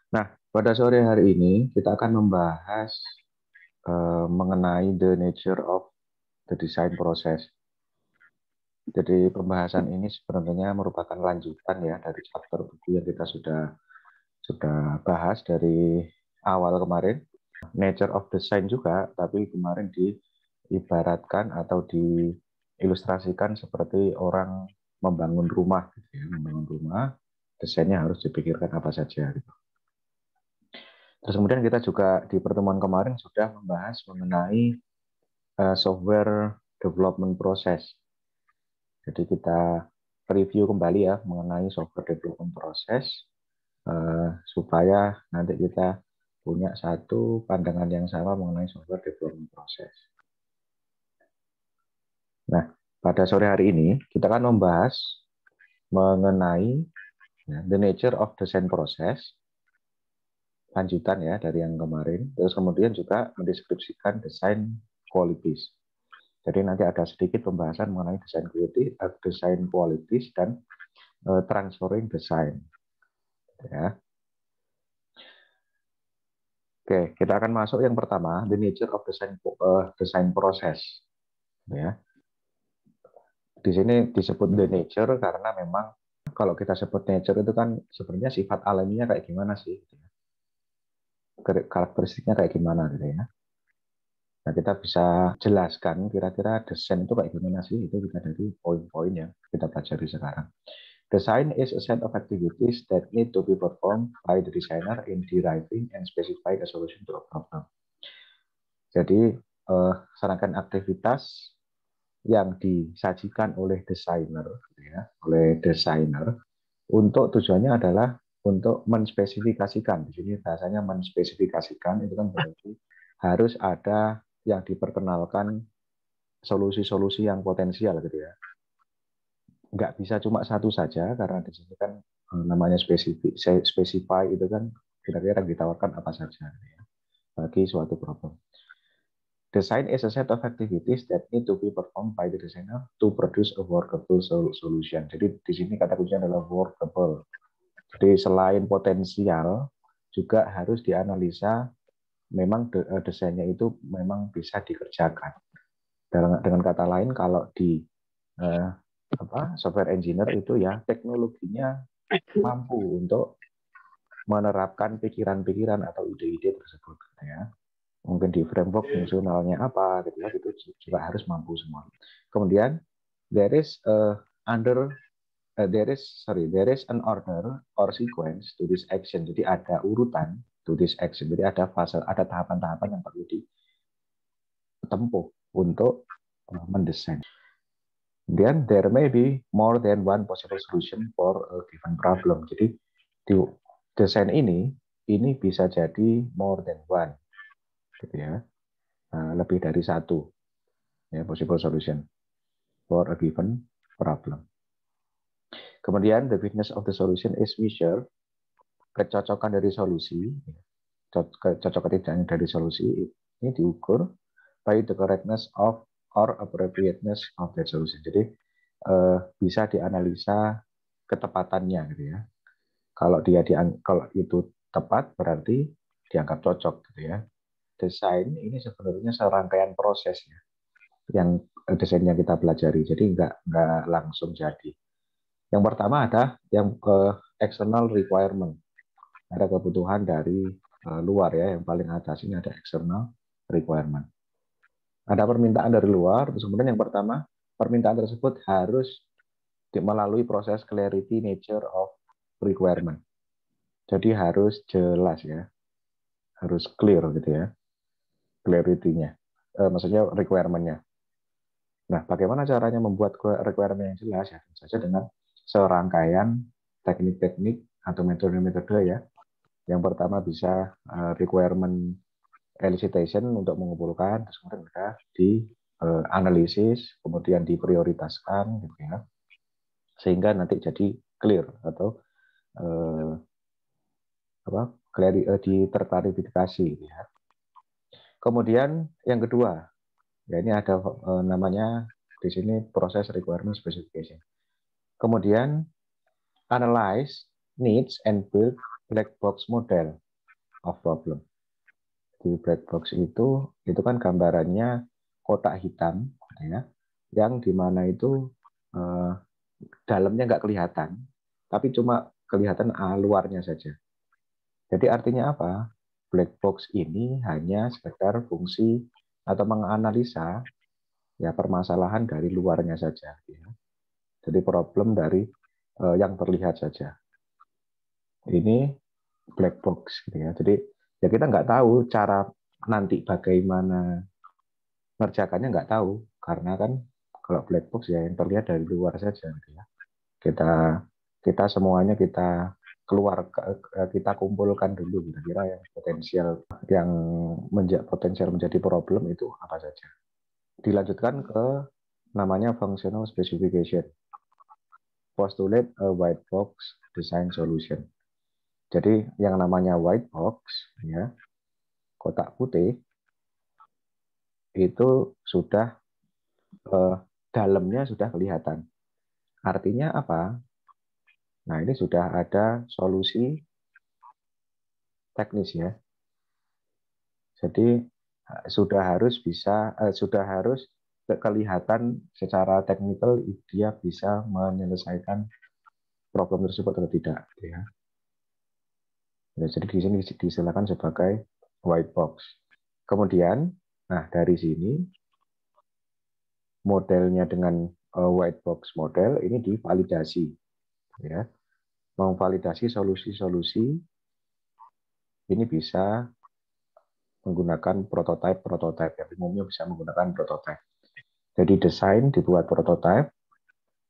Nah, pada sore hari ini kita akan membahas mengenai the nature of the design process. Jadi pembahasan ini sebenarnya merupakan lanjutan ya dari chapter buku yang kita sudah bahas dari awal kemarin. Nature of design juga, tapi kemarin diibaratkan atau diilustrasikan seperti orang membangun rumah, gitu ya. Membangun rumah, desainnya harus dipikirkan apa saja. Gitu. Terus kemudian kita juga di pertemuan kemarin sudah membahas mengenai software development process. Jadi kita review kembali ya mengenai software development process supaya nanti kita punya satu pandangan yang sama mengenai software development process. Nah, pada sore hari ini kita akan membahas mengenai ya, the nature of design process, lanjutan ya dari yang kemarin. Terus kemudian juga mendeskripsikan design qualities. Jadi nanti ada sedikit pembahasan mengenai design qualities dan transferring design. Ya. Oke, kita akan masuk yang pertama, the nature of design process. Ya. Di sini disebut the nature karena memang kalau kita sebut nature itu kan sebenarnya sifat alaminya kayak gimana sih? Karakteristiknya kayak gimana gitu ya. Nah, kita bisa jelaskan kira-kira desain itu kayak gimana sih? Itu kita dari poin-poin yang kita pelajari sekarang. Design is a set of activities that need to be performed by the designer in deriving and specifying a solution to a problem. Jadi, serangkaian aktivitas yang disajikan oleh desainer, ya, oleh desainer untuk tujuannya adalah untuk menspesifikasikan. Di sini bahasanya menspesifikasikan itu kan berarti harus ada yang diperkenalkan solusi-solusi yang potensial gitu ya. Nggak bisa cuma satu saja karena di sini kan namanya specify itu kan kira-kira yang ditawarkan apa saja gitu ya, bagi suatu problem. Design is a set of activities that need to be performed by the designer to produce a workable solution. Jadi di sini kata kuncinya adalah workable. Jadi selain potensial, juga harus dianalisa memang desainnya itu memang bisa dikerjakan. Dengan kata lain, kalau di software engineer itu ya teknologinya mampu untuk menerapkan pikiran-pikiran atau ide-ide tersebut. Ya. Mungkin di framework fungsionalnya apa, gitu ya, itu juga harus mampu semua. Kemudian there is there is an order or sequence to this action. Jadi ada urutan to this action. Jadi ada fase, ada tahapan-tahapan yang perlu ditempuh untuk mendesain. Then there may be more than one possible solution for a given problem. Jadi di desain ini bisa jadi more than one, gitu ya, lebih dari satu ya possible solution for a given problem. Kemudian the fitness of the solution is measured, kecocokan dari solusi, kecocokan tidaknya dari solusi ini diukur by the correctness of or appropriateness of that solution. Jadi bisa dianalisa ketepatannya gitu ya. Kalau itu tepat berarti dianggap cocok gitu ya. Desain ini sebenarnya serangkaian proses ya yang desain yang kita pelajari. Jadi nggak langsung jadi. Yang pertama ada yang external requirement. Ada kebutuhan dari luar ya. Yang paling atas ini ada external requirement. Ada permintaan dari luar. Terus kemudian yang pertama permintaan tersebut harus melalui proses clarity nature of requirement. Jadi harus jelas ya, harus clear gitu ya, clarity-nya. Maksudnya requirement-nya. Nah, bagaimana caranya membuat requirement yang jelas? Ya, tentu saja dengan serangkaian teknik-teknik atau metode-metode ya. Yang pertama bisa requirement elicitation untuk mengumpulkan, terus kemudian ada di analisis, kemudian diprioritaskan, gitu ya, sehingga nanti jadi clear atau terklarifikasi. Ya. Kemudian yang kedua, ya ini ada namanya di sini proses requirement specification. Kemudian analyze needs and build black box model of problem. Di black box itu kan gambarannya kotak hitam, ya, yang dimana itu dalamnya nggak kelihatan, tapi cuma kelihatan luarnya saja. Jadi artinya apa? Black box ini hanya sekedar fungsi atau menganalisa ya permasalahan dari luarnya saja. Ya. Jadi problem dari yang terlihat saja. Ini black box, gitu ya. Jadi ya kita nggak tahu cara nanti bagaimana ngerjakannya, nggak tahu, karena kan kalau black box ya yang terlihat dari luar saja, gitu ya. Kita semuanya kita kita kumpulkan dulu kira-kira yang potensial menjadi problem itu apa saja. Dilanjutkan ke namanya functional specification. Postulate a white box design solution. Jadi yang namanya white box, ya, kotak putih, itu sudah dalamnya sudah kelihatan. Artinya apa? Nah, ini sudah ada solusi teknis, ya. Jadi sudah harus kelihatan secara teknikal dia bisa menyelesaikan problem tersebut atau tidak, ya. Jadi di sini disilakan sebagai white box. Kemudian, nah dari sini modelnya dengan white box model ini divalidasi, ya. Memvalidasi solusi-solusi ini bisa menggunakan prototype yang umumnya bisa menggunakan prototype. Jadi desain dibuat prototype,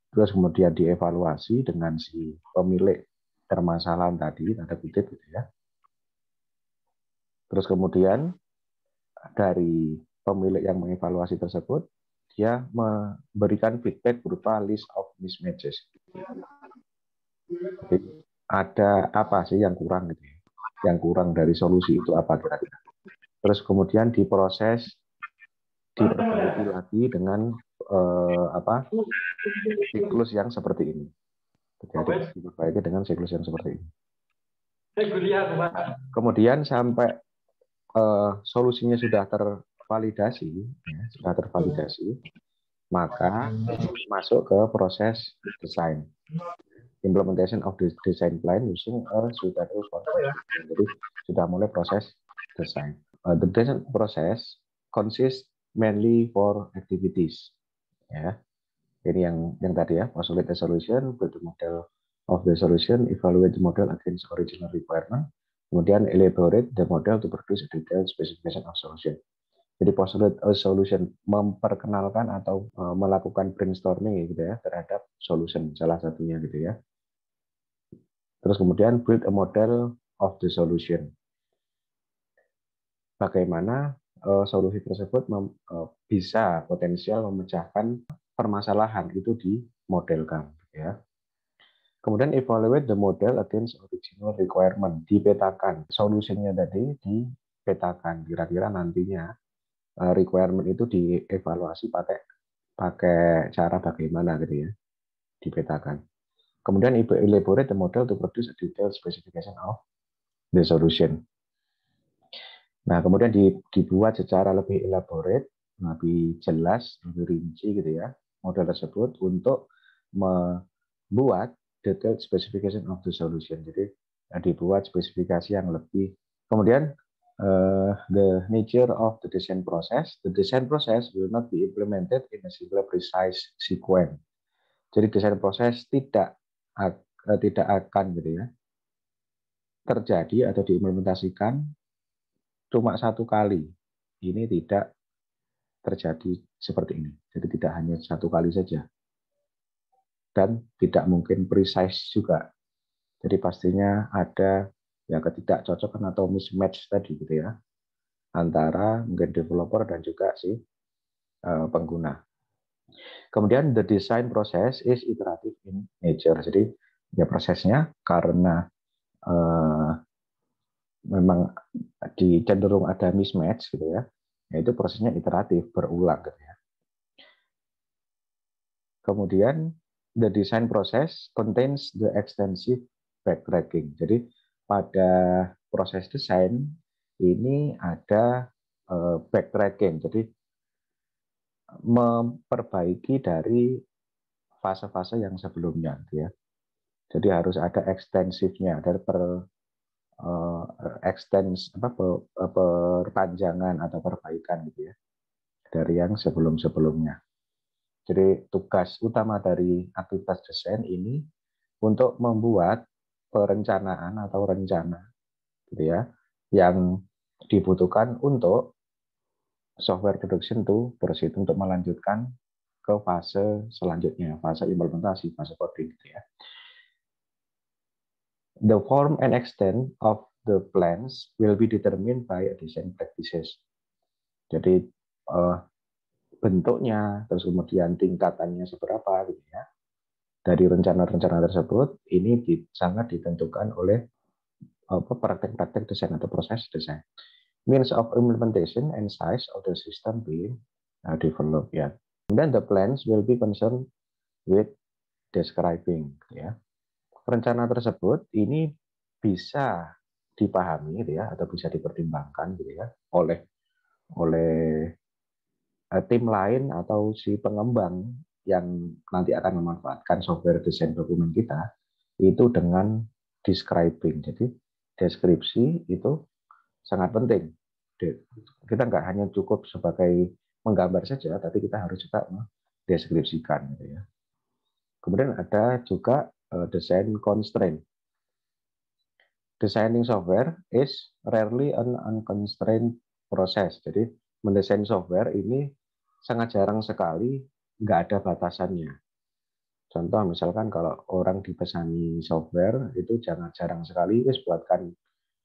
terus kemudian dievaluasi dengan si pemilik permasalahan tadi, tanda kutip, gitu ya. Terus kemudian dari pemilik yang mengevaluasi tersebut, dia memberikan feedback berupa list of mismatches. Jadi, ada apa sih yang kurang, gitu ya? Yang kurang dari solusi itu apa kira-kira? Terus kemudian diproses, diperbaiki lagi dengan siklus yang seperti ini. Jadi diperbaiki dengan siklus yang seperti ini. Kemudian sampai solusinya sudah tervalidasi, ya, maka masuk ke proses desain. Implementation of the design plan using a suitable construction. Jadi sudah mulai proses desain. The design process consists mainly for activities. Ya, ini yang tadi ya, postulate the solution, build the model of the solution, evaluate the model against original requirement, kemudian elaborate the model to produce a detailed specification of solution. Jadi postulate a solution memperkenalkan atau melakukan brainstorming, gitu ya, terhadap solution salah satunya, gitu ya. Terus kemudian build a model of the solution. Bagaimana solusi tersebut bisa potensial memecahkan permasalahan itu dimodelkan, ya. Kemudian evaluate the model against original requirement, dipetakan solusinya tadi, dipetakan kira-kira nantinya requirement itu dievaluasi pakai cara bagaimana, gitu ya, dipetakan. Kemudian elaborate the model to produce a detailed specification of the solution. Nah, kemudian dibuat secara lebih elaborate, lebih jelas, lebih rinci, gitu ya, model tersebut untuk membuat detailed specification of the solution. Jadi dibuat spesifikasi yang lebih. Kemudian the nature of the design process. The design process will not be implemented in a single precise sequence. Jadi desain proses tidak akan, gitu ya, terjadi atau diimplementasikan cuma satu kali. Ini tidak terjadi seperti ini. Jadi tidak hanya satu kali saja. Dan tidak mungkin precise juga. Jadi pastinya ada ya ketidakcocokan atau mismatch tadi, gitu ya, antara mungkin developer dan juga si pengguna. Kemudian the design process is iterative in nature. Jadi ya prosesnya karena memang cenderung ada mismatch, gitu ya, yaitu prosesnya iteratif, berulang, gitu ya. Kemudian the design process contains the extensive backtracking. Jadi pada proses desain ini ada backtracking. Jadi memperbaiki dari fase-fase yang sebelumnya, gitu ya. Jadi harus ada ekstensifnya, ada perpanjangan atau perbaikan gitu ya dari yang sebelum-sebelumnya. Jadi tugas utama dari aktivitas desain ini untuk membuat perencanaan atau rencana gitu ya yang dibutuhkan untuk software production to proceed untuk melanjutkan ke fase selanjutnya, fase implementasi, fase coding gitu ya. The form and extent of the plans will be determined by design practices. Jadi bentuknya, terus kemudian tingkatannya seberapa gitu ya. Dari rencana-rencana tersebut ini sangat ditentukan oleh praktek-praktek desain atau proses desain. Means of implementation and size of the system being developed ya. Then the plans will be concerned with describing ya. Rencana tersebut ini bisa dipahami gitu ya atau bisa dipertimbangkan gitu ya oleh tim lain atau si pengembang yang nanti akan memanfaatkan software desain dokumen kita itu dengan describing. Jadi deskripsi itu sangat penting. Kita nggak hanya cukup sebagai menggambar saja, tapi kita harus juga mendeskripsikan gitu ya. Kemudian ada juga design constraint. Designing software is rarely an unconstrained process. Jadi mendesain software ini sangat jarang sekali nggak ada batasannya. Contoh misalkan kalau orang dipesani software itu jangan jarang sekali buatkan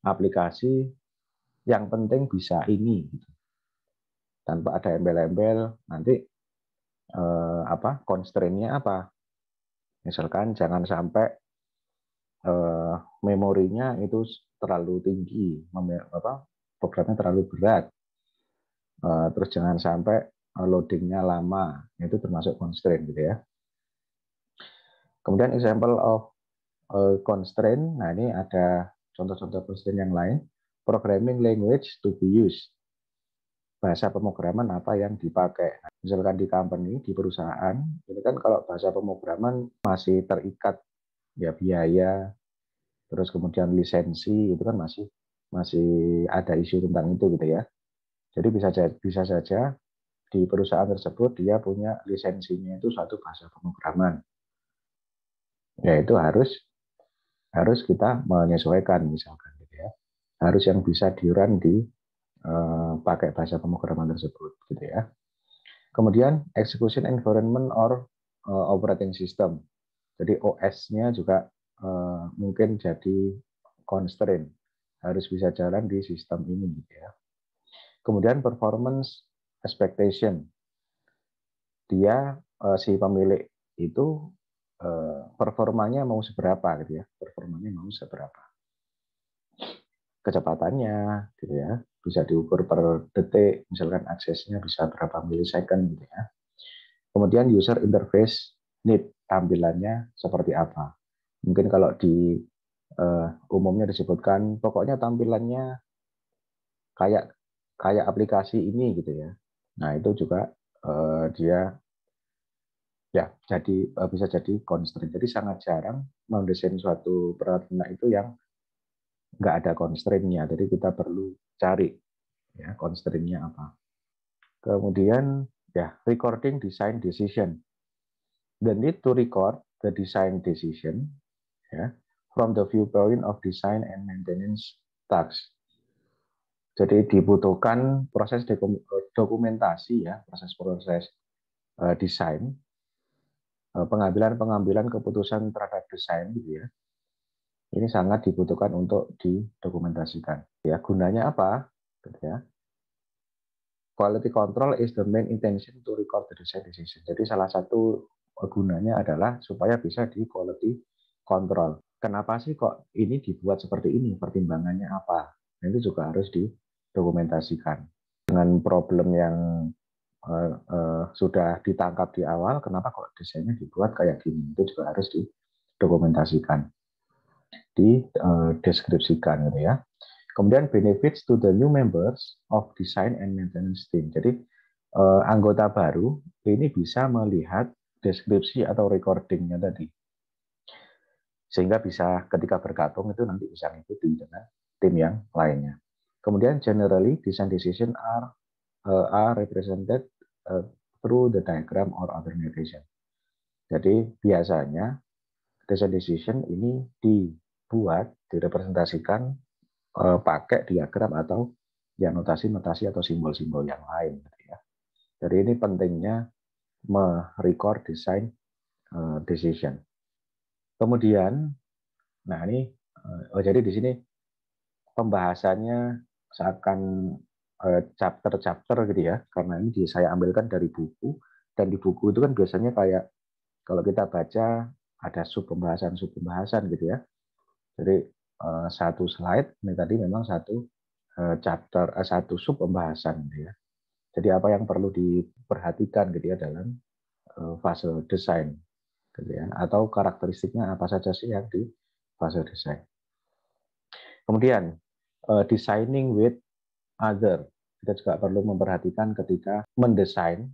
aplikasi yang penting bisa ini gitu. Tanpa ada embel-embel nanti constraint-nya apa? Misalkan jangan sampai memorinya itu terlalu tinggi, programnya terlalu berat. Terus jangan sampai loadingnya lama, itu termasuk constraint gitu ya. Kemudian example of constraint, nah ini ada contoh-contoh constraint yang lain. Programming language to be used. Bahasa pemrograman apa yang dipakai. Nah, misalkan di company, di perusahaan, ini kan kalau bahasa pemrograman masih terikat ya biaya, terus kemudian lisensi, itu kan masih ada isu tentang itu gitu ya. Jadi bisa saja di perusahaan tersebut dia punya lisensinya itu suatu bahasa pemrograman. Ya itu harus kita menyesuaikan misalkan gitu ya. Harus yang bisa di-run di pakai bahasa pemrograman tersebut gitu ya. Kemudian execution environment or operating system. Jadi OS-nya juga mungkin jadi constraint, harus bisa jalan di sistem ini gitu ya. Kemudian performance expectation. Dia si pemilik itu performanya mau seberapa gitu ya. Performanya mau seberapa. Kecepatannya gitu ya. Bisa diukur per detik, misalkan aksesnya bisa berapa milisecond gitu ya. Kemudian user interface need, tampilannya seperti apa. Mungkin kalau di umumnya disebutkan pokoknya tampilannya kayak aplikasi ini gitu ya. Nah, itu juga dia ya bisa jadi constraint. Jadi sangat jarang mendesain suatu peralatan itu yang nggak ada constraint-nya. Jadi kita perlu cari ya constraint-nya apa. Kemudian ya recording design decision. The need to record the design decision ya from the viewpoint of design and maintenance tasks. Jadi dibutuhkan proses dokumentasi ya, proses desain, pengambilan keputusan terhadap desain gitu ya. Ini sangat dibutuhkan untuk didokumentasikan. Ya, gunanya apa? Gitu ya. Quality control is the main intention to record the design decision. Jadi salah satu gunanya adalah supaya bisa di quality control. Kenapa sih kok ini dibuat seperti ini? Pertimbangannya apa? Ini juga harus didokumentasikan. Dengan problem yang sudah ditangkap di awal, kenapa kok desainnya dibuat kayak gini? Itu juga harus didokumentasikan. dideskripsikan gitu ya. Kemudian benefits to the new members of design and maintenance team. Jadi anggota baru ini bisa melihat deskripsi atau recordingnya tadi, sehingga bisa ketika bergabung itu nanti bisa ngikuti dengan tim yang lainnya. Kemudian generally design decision are represented through the diagram or other notation. Jadi biasanya design decision ini dibuat, direpresentasikan pakai diagram atau ya notasi-notasi atau simbol-simbol yang lain. Ya. Jadi ini pentingnya merecord design decision. Kemudian, nah ini, jadi di sini pembahasannya seakan chapter-chapter gitu ya, karena ini saya ambilkan dari buku, dan di buku itu kan biasanya kayak kalau kita baca ada sub-pembahasan gitu ya. Jadi satu slide ini tadi memang satu chapter, satu sub pembahasan gitu ya. Jadi apa yang perlu diperhatikan gitu ya dalam fase desain gitu ya, atau karakteristiknya apa saja sih yang di fase desain. Kemudian designing with other, kita juga perlu memperhatikan ketika mendesain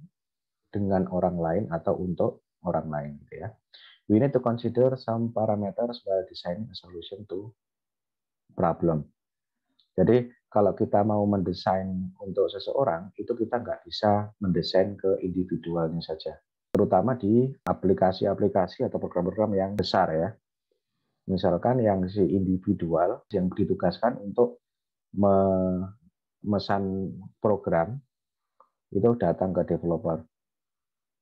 dengan orang lain atau untuk orang lain gitu ya. We need to consider some parameters while designing a solution to problem. Jadi kalau kita mau mendesain untuk seseorang, itu kita nggak bisa mendesain ke individualnya saja. Terutama di aplikasi-aplikasi atau program-program yang besar ya. Misalkan yang si individual yang ditugaskan untuk memesan program, itu datang ke developer.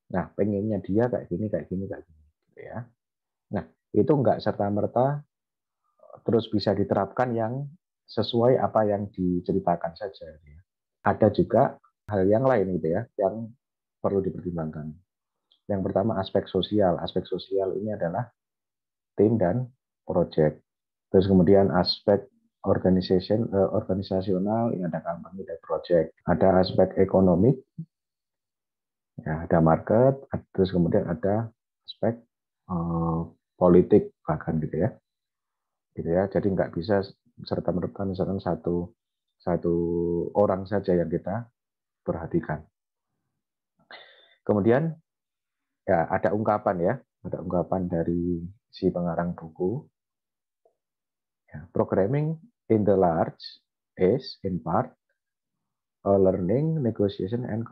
Nah, pengennya dia kayak gini. Gitu ya. Nah, itu nggak serta-merta terus bisa diterapkan yang sesuai apa yang diceritakan saja. Ada juga hal yang lain gitu ya, yang perlu dipertimbangkan. Yang pertama aspek sosial. Aspek sosial ini adalah tim dan project. Terus kemudian aspek organisasional, ini ada company dan project. Ada aspek ekonomi, ya, ada market, terus kemudian ada aspek politik bahkan gitu ya. Jadi nggak bisa serta merta misalkan satu orang saja yang kita perhatikan. Kemudian ya ada ungkapan dari si pengarang buku. Ya, programming in the large is in part a learning, negotiation, and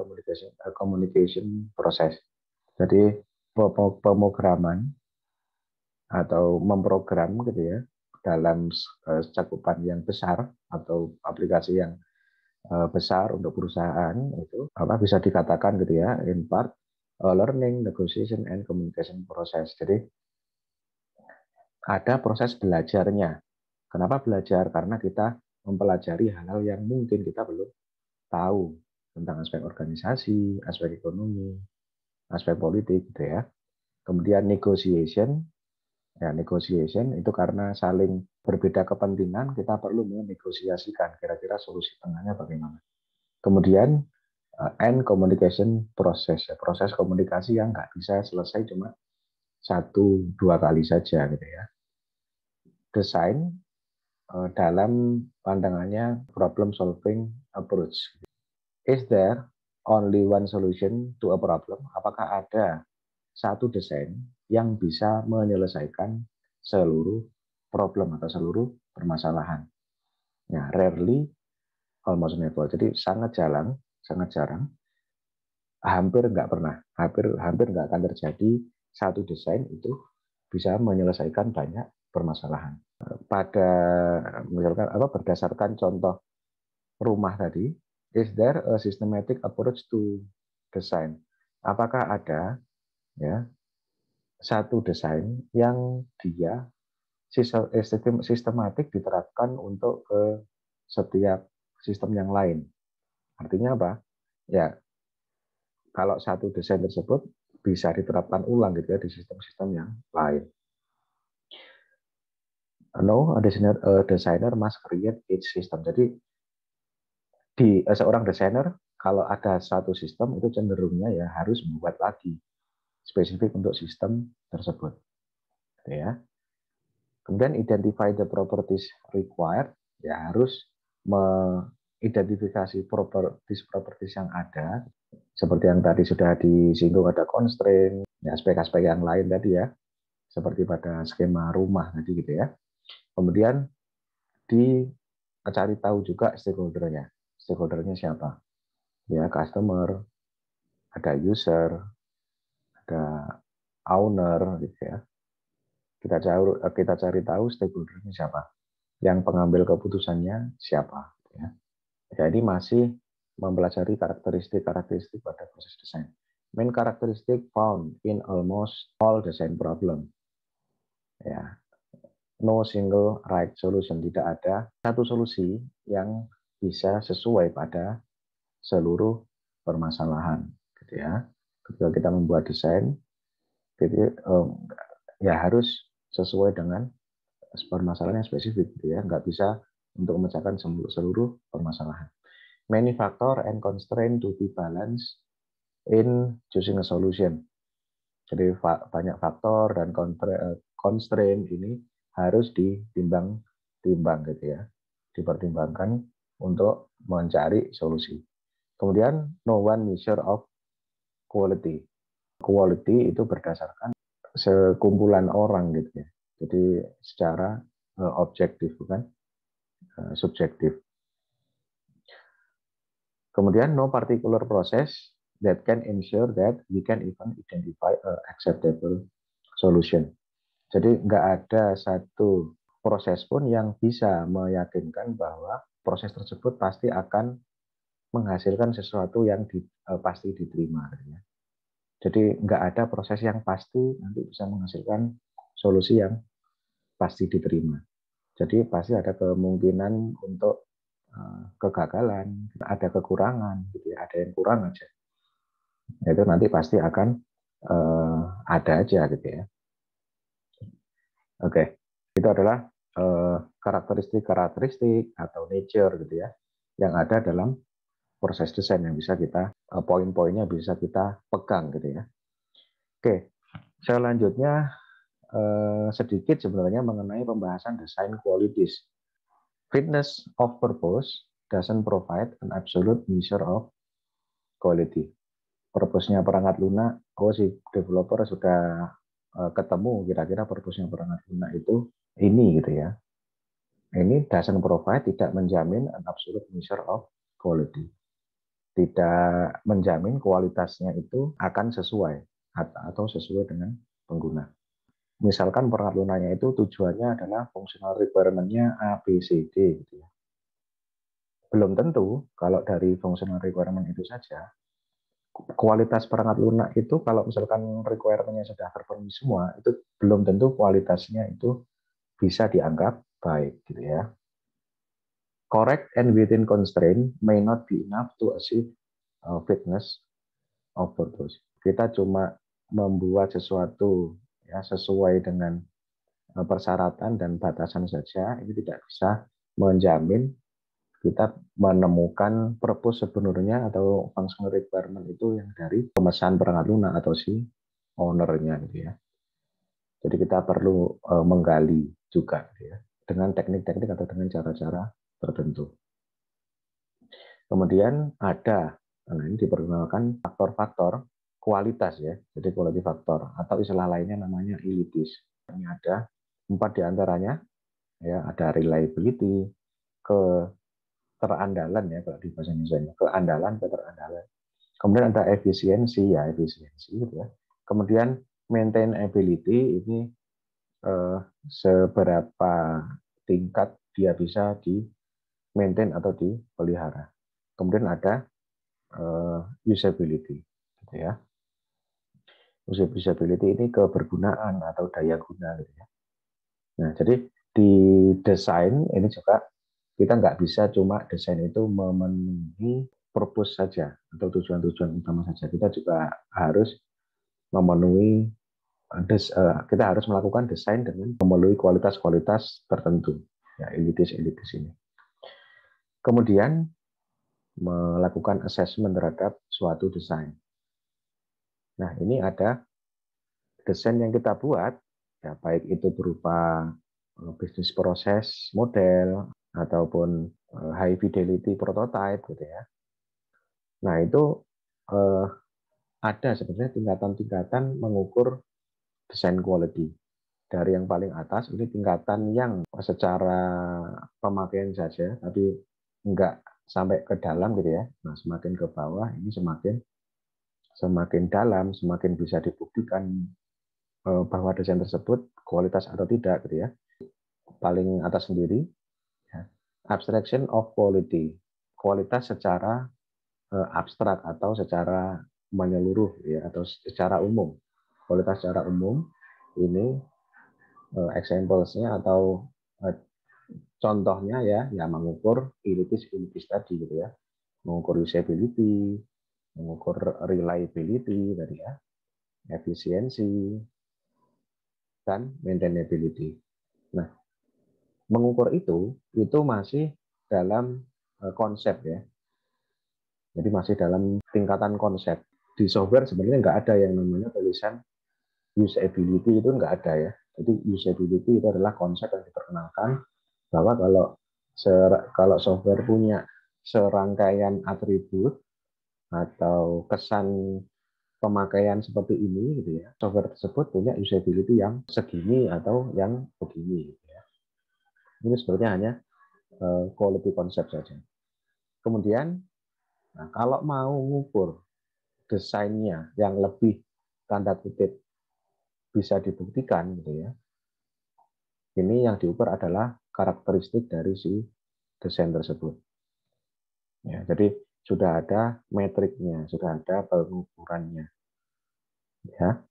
communication process. Jadi pemrograman atau memprogram gitu ya dalam cakupan yang besar atau aplikasi yang besar untuk perusahaan itu bisa dikatakan gitu ya in part learning, negotiation, and communication process. Jadi ada proses belajarnya. Kenapa belajar? Karena kita mempelajari hal-hal yang mungkin kita belum tahu tentang aspek organisasi, aspek ekonomi, aspek politik gitu ya. Kemudian negotiation, ya negotiation itu karena saling berbeda kepentingan, kita perlu menegosiasikan kira-kira solusi tengahnya bagaimana. Kemudian and communication process, ya, proses komunikasi yang nggak bisa selesai cuma 1-2 kali saja gitu ya. Desain dalam pandangannya problem solving approach. Is there only one solution to a problem? Apakah ada satu desain yang bisa menyelesaikan seluruh problem atau seluruh permasalahan? Ya, rarely, almost never. Jadi sangat jarang, hampir nggak pernah, hampir nggak akan terjadi satu desain itu bisa menyelesaikan banyak permasalahan. Pada misalkan berdasarkan contoh rumah tadi, is there a systematic approach to design? Apakah ada ya satu desain yang dia sistematik diterapkan untuk ke setiap sistem yang lain? Artinya apa? Ya, kalau satu desain tersebut bisa diterapkan ulang gitu ya di sistem-sistem yang lain. No, a designer must create each system. Jadi seorang desainer kalau ada satu sistem itu cenderungnya ya harus membuat lagi spesifik untuk sistem tersebut. Gitu ya. Kemudian identify the properties required, ya harus mengidentifikasi properties yang ada, seperti yang tadi sudah disinggung, ada constraint, ya aspek-aspek yang lain tadi ya, seperti pada skema rumah tadi gitu ya. Kemudian dicari tahu juga stakeholder-nya. Stakeholder-nya siapa? Ya, customer, ada user, ada owner gitu ya. Kita cari tahu stakeholder-nya siapa, yang pengambil keputusannya siapa. Ya. Jadi masih mempelajari karakteristik pada proses desain. Main characteristic found in almost all design problem. Ya, no single right solution. Tidak ada satu solusi yang bisa sesuai pada seluruh permasalahan. Gitu ya. Ketika kita membuat desain, gitu, ya harus sesuai dengan permasalahan yang spesifik, gitu ya. Nggak bisa untuk memecahkan seluruh permasalahan. Many factor and constraint to be balanced in choosing a solution. Jadi banyak faktor dan constraint ini harus ditimbang gitu ya, dipertimbangkan untuk mencari solusi. Kemudian no one measure of quality. Quality itu berdasarkan sekumpulan orang gitu ya. Jadi secara objektif bukan subjektif. Kemudian no particular process that can ensure that we can even identify a acceptable solution. Jadi nggak ada satu proses pun yang bisa meyakinkan bahwa proses tersebut pasti akan menghasilkan sesuatu yang pasti diterima. Ya. Jadi nggak ada proses yang pasti nanti bisa menghasilkan solusi yang pasti diterima. Jadi pasti ada kemungkinan untuk kegagalan, ada kekurangan, gitu ya, ada yang kurang aja. Itu nanti pasti akan ada aja gitu ya. Oke, itu adalah karakteristik atau nature gitu ya, yang ada dalam proses desain yang bisa kita poin-poinnya bisa kita pegang gitu ya. Oke, selanjutnya sedikit sebenarnya mengenai pembahasan design qualities. Fitness of purpose doesn't provide an absolute measure of quality. Purpose-nya perangkat lunak, si developer sudah ketemu kira-kira purpose-nya perangkat lunak itu ini gitu ya. Ini doesn't provide, tidak menjamin an absolute measure of quality. Tidak menjamin kualitasnya itu akan sesuai atau sesuai dengan pengguna. Misalkan perangkat lunaknya itu tujuannya adalah functional requirement-nya A, B, C, D gitu ya. Belum tentu kalau dari functional requirement itu saja kualitas perangkat lunak itu kalau misalkan requirement-nya sudah terpenuhi semua itu belum tentu kualitasnya itu bisa dianggap baik gitu ya. Correct and within constraint may not be enough to achieve fitness of purpose. Kita cuma membuat sesuatu ya sesuai dengan persyaratan dan batasan saja, ini tidak bisa menjamin kita menemukan purpose sebenarnya atau functional requirement itu yang dari pemesan perangkat lunak atau si owner-nya gitu ya. Jadi kita perlu menggali juga gitu ya, dengan teknik-teknik atau dengan cara-cara tertentu. Kemudian ada, ini diperkenalkan faktor-faktor kualitas ya, jadi quality factor atau istilah lainnya namanya ELITIS. Ini ada 4 diantaranya, ya ada reliability, keterandalan ya kalau di bahasa Indonesia, keandalan, keterandalan. Kemudian ada efisiensi ya, efisiensi gitu ya. Kemudian maintainability ini seberapa tingkat dia bisa di maintain atau dipelihara. Kemudian ada usability, gitu ya. Usability ini kebergunaan atau daya guna, gitu ya. Nah, jadi di desain ini juga kita nggak bisa cuma desain itu memenuhi purpose saja atau tujuan-tujuan utama saja. Kita juga harus memenuhi kita harus melakukan desain dengan memenuhi kualitas-kualitas tertentu. Ya, elitis ini. Kemudian melakukan assessment terhadap suatu desain. Nah, ini ada desain yang kita buat, ya baik itu berupa bisnis proses model ataupun high fidelity prototype gitu ya. Nah, itu ada sebenarnya tingkatan-tingkatan mengukur desain quality. Dari yang paling atas ini tingkatan yang secara pemakaian saja, tapi enggak sampai ke dalam gitu ya. Nah, semakin ke bawah ini semakin dalam, semakin bisa dibuktikan bahwa desain tersebut kualitas atau tidak gitu ya. Paling atas sendiri, ya, abstraction of quality, kualitas secara abstrak atau secara menyeluruh ya, atau secara umum. Kualitas secara umum ini examplesnya atau contohnya ya mengukur ilitis tadi gitu ya, mengukur usability, mengukur reliability tadi ya, efisiensi dan maintainability. Nah, mengukur itu masih dalam konsep ya. Jadi masih dalam tingkatan konsep. Di software sebenarnya nggak ada yang namanya tulisan usability, itu nggak ada ya. Jadi usability itu adalah konsep yang diperkenalkan bahwa kalau software punya serangkaian atribut atau kesan pemakaian seperti ini gitu ya, software tersebut punya usability yang segini atau yang begini gitu ya. Ini sebenarnya hanya quality concept saja. Kemudian nah, kalau mau mengukur desainnya yang lebih tanda kutip bisa dibuktikan gitu ya, ini yang diukur adalah karakteristik dari si desain tersebut. Ya, jadi sudah ada metriknya, sudah ada pengukurannya. Ya,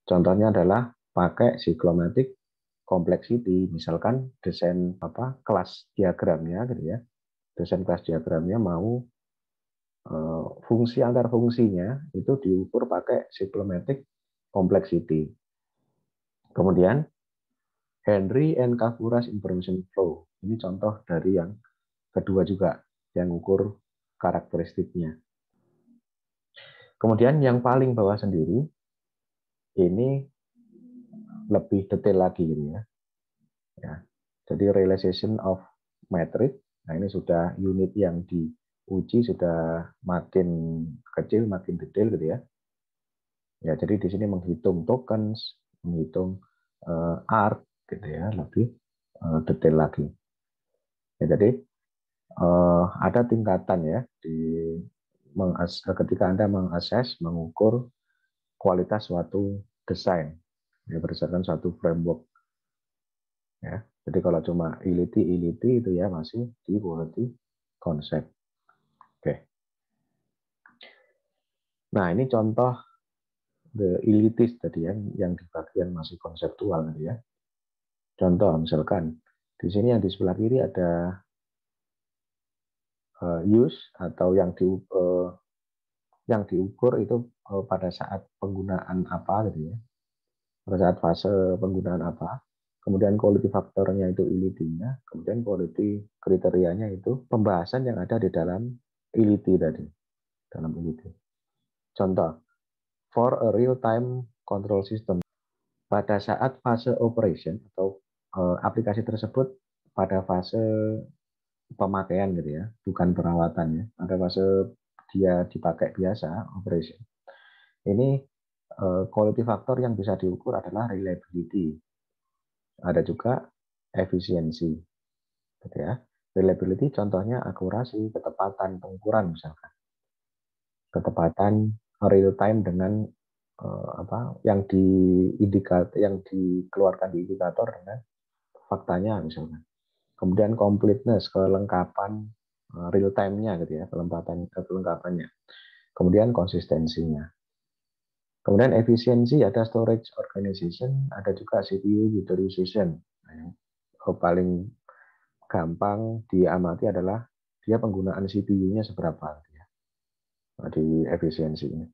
contohnya adalah pakai cyclomatic complexity, misalkan desain kelas diagramnya gitu ya, desain kelas diagramnya mau fungsi antar fungsinya itu diukur pakai cyclomatic complexity. Kemudian Henry and Kavura's information flow. Ini contoh dari yang kedua juga yang ukur karakteristiknya. Kemudian yang paling bawah sendiri ini lebih detail lagi gitu ya. Ya. Jadi realization of metric. Nah, ini sudah unit yang diuji sudah makin kecil, makin detail gitu ya. Ya, jadi di sini menghitung tokens, menghitung art gitu ya, lebih detail lagi. Ya, jadi ada tingkatan ya ketika Anda mengakses, mengukur kualitas suatu desain ya, berdasarkan suatu framework ya. Jadi kalau cuma iliti itu ya masih di quality konsep. Oke. Nah, ini contoh the elitis tadi yang di bagian masih konseptual tadi ya. Contoh misalkan di sini yang di sebelah kiri ada use atau yang diukur itu pada saat penggunaan apa gitu ya. Pada saat fase penggunaan apa. Kemudian quality faktornya itu ilitinya, kemudian quality kriterianya itu pembahasan yang ada di dalam iliti tadi, dalam iliti. Contoh, for a real-time control system, pada saat fase operation atau aplikasi tersebut pada fase pemakaian gitu ya, bukan perawatan ya, pada fase dia dipakai biasa operation. Ini quality factor yang bisa diukur adalah reliability. Ada juga efisiensi, gitu ya. Reliability contohnya akurasi, ketepatan pengukuran misalkan, ketepatan real time dengan yang yang dikeluarkan di indikator dengan faktanya misalkan. Kemudian completeness, kelengkapan real time-nya gitu ya, kelengkapannya. Kemudian konsistensinya. Kemudian efisiensi ada storage organization, ada juga CPU utilization. Nah, yang paling gampang diamati adalah dia penggunaan CPU-nya seberapa ya, di efisiensi ini.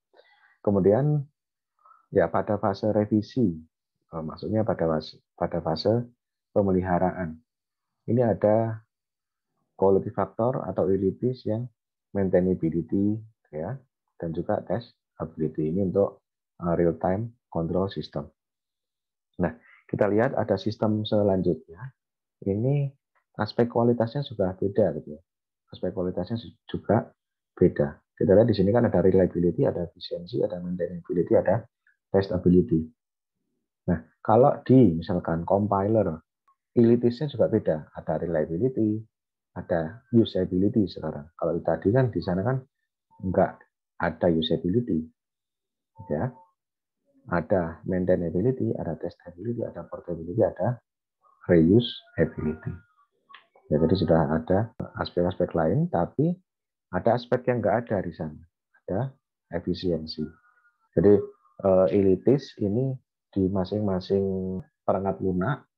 Kemudian ya pada fase revisi, maksudnya pada fase pemeliharaan. Ini ada quality factor atau ilitis yang maintainability ya, dan juga testability ini untuk real time control system. Nah, Kita lihat ada sistem selanjutnya. Ini aspek kualitasnya sudah beda gitu ya. Aspek kualitasnya juga beda. Kita lihat di sini kan ada reliability, ada efficiency, ada maintainability, ada testability. Nah, kalau di misalkan compiler, utilities-nya juga beda. Ada reliability, ada usability sekarang. Kalau tadi kan di sana kan enggak ada usability, ya. Ada maintainability, ada testability, ada portability, ada reusability. Ya, jadi sudah ada aspek-aspek lain, tapi ada aspek yang enggak ada di sana. Ada efisiensi. Jadi utilities ini di masing-masing perangkat lunak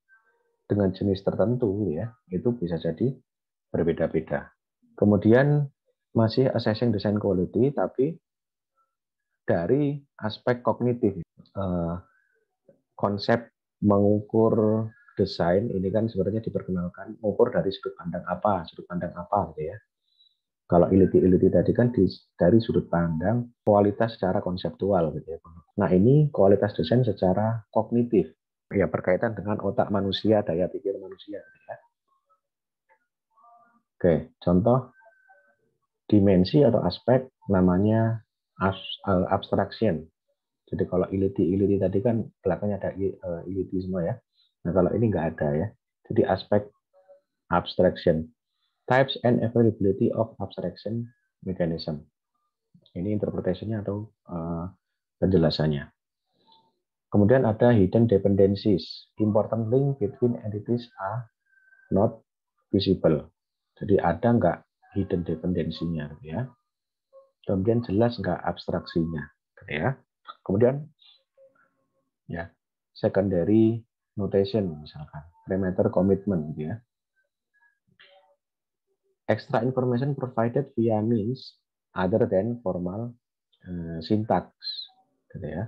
dengan jenis tertentu ya, itu bisa jadi berbeda-beda. Kemudian masih assessing design quality, tapi dari aspek kognitif. Konsep mengukur desain ini kan sebenarnya diperkenalkan mengukur dari sudut pandang apa gitu ya. Kalau iliti tadi kan dari sudut pandang kualitas secara konseptual gitu ya. Nah, ini kualitas desain secara kognitif. Ya, berkaitan dengan otak manusia, daya pikir manusia gitu ya. Oke, contoh dimensi atau aspek namanya abstraction. Jadi kalau iliti tadi kan belakangnya ada iliti semua ya. Nah, kalau ini nggak ada ya. Jadi aspek abstraction. Types and availability of abstraction mechanism. Ini interpretasinya atau penjelasannya. Kemudian ada hidden dependencies. Important link between entities are not visible. Jadi ada nggak hidden dependensinya, ya. Kemudian jelas nggak abstraksinya, ya. Kemudian ya secondary notation misalkan parameter commitment, ya. Extra information provided via means other than formal syntax, gitu ya.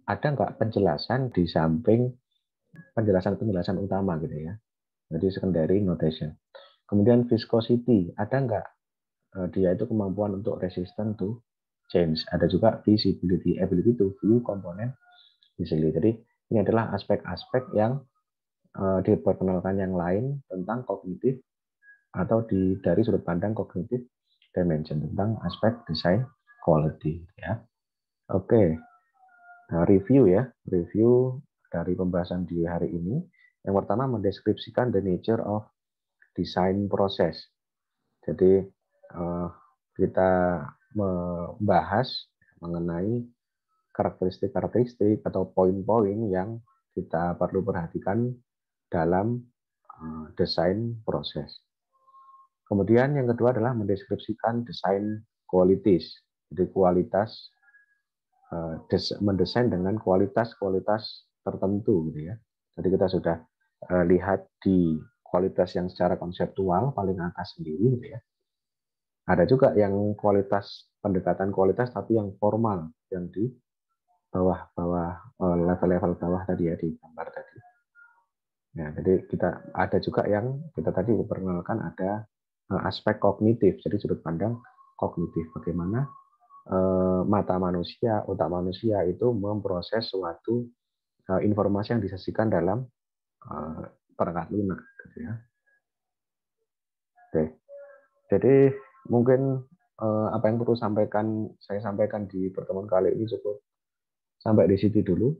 Ada nggak penjelasan di samping penjelasan utama, gitu ya. Jadi secondary notation. Kemudian viscosity, ada nggak dia itu kemampuan untuk resistant to change. Ada juga visibility, ability to view component easily. Jadi ini adalah aspek-aspek yang diperkenalkan yang lain tentang kognitif atau dari sudut pandang kognitif dimension tentang aspek design quality, ya. Oke. Nah, review dari pembahasan di hari ini. Yang pertama mendeskripsikan the nature of design process. Jadi kita membahas mengenai karakteristik atau poin-poin yang kita perlu perhatikan dalam desain proses. Kemudian yang kedua adalah mendeskripsikan desain qualities. Jadi kualitas mendesain dengan kualitas-kualitas tertentu gitu ya. Jadi kita sudah lihat di kualitas yang secara konseptual paling atas sendiri gitu ya. Ada juga yang pendekatan kualitas tapi yang formal, yang di bawah level-level bawah tadi ya di gambar tadi. Nah, jadi kita ada juga yang kita tadi perkenalkan ada aspek kognitif, jadi sudut pandang kognitif bagaimana mata manusia, otak manusia itu memproses suatu informasi yang disajikan dalam perangkat lunak, gitu ya. Oke, jadi mungkin apa yang perlu saya sampaikan di pertemuan kali ini cukup sampai di situ dulu.